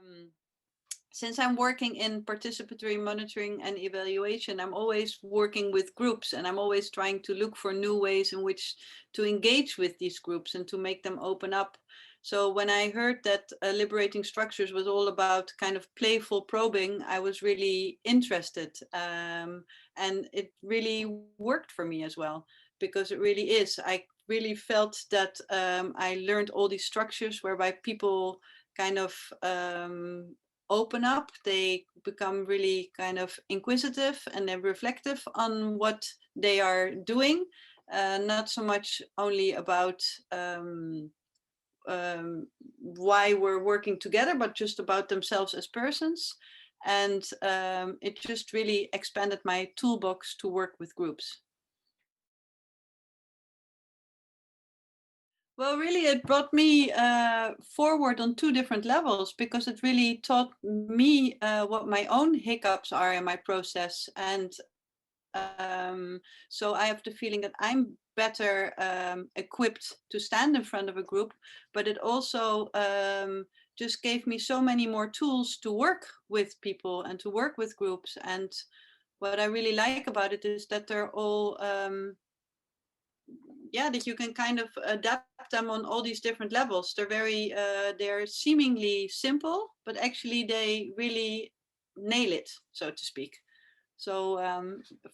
Um, since I'm working in participatory monitoring and evaluation, I'm always working with groups, and I'm always trying to look for new ways in which to engage with these groups and to make them open up. So when I heard that Liberating Structures was all about kind of playful probing, I was really interested. And it really worked for me as well, because it really is. I really felt that I learned all these structures whereby people kind of open up, they become really kind of inquisitive and they're reflective on what they are doing, not so much only about why we're working together, but just about themselves as persons. And it just really expanded my toolbox to work with groups. Well, really, it brought me forward on two different levels, because it really taught me what my own hiccups are in my process. And so I have the feeling that I'm better equipped to stand in front of a group, but it also just gave me so many more tools to work with people and to work with groups. And what I really like about it is that they're all yeah, that you can kind of adapt them on all these different levels. They're very they're seemingly simple, but actually they really nail it, so to speak. So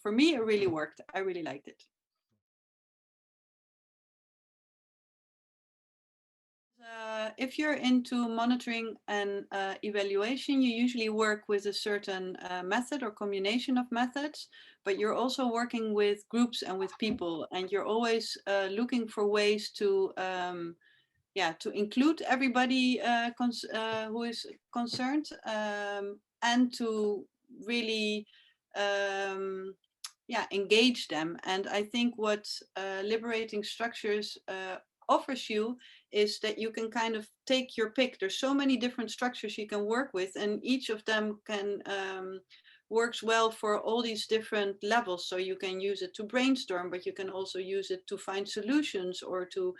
for me, it really worked. I really liked it. If you're into monitoring and evaluation, you usually work with a certain method or combination of methods, but you're also working with groups and with people, and you're always looking for ways to yeah, to include everybody who is concerned, and to really yeah, engage them. And I think what Liberating Structures offers you is that you can kind of take your pick. There's so many different structures you can work with, and each of them can works well for all these different levels. So you can use it to brainstorm, but you can also use it to find solutions or to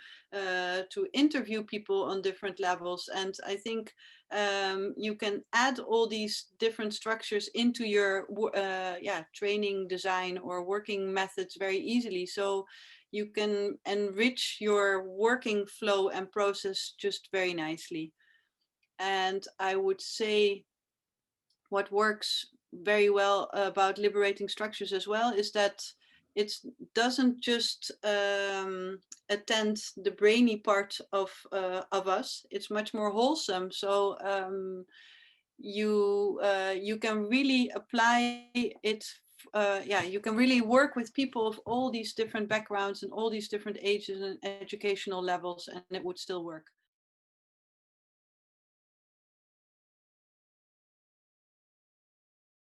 interview people on different levels. And I think you can add all these different structures into your yeah, training design or working methods very easily. So you can enrich your working flow and process just very nicely. And I would say what works very well about Liberating Structures as well is that it doesn't just attend the brainy part of us. It's much more wholesome. So you can really apply it. Yeah, you can really work with people of all these different backgrounds and all these different ages and educational levels, and it would still work.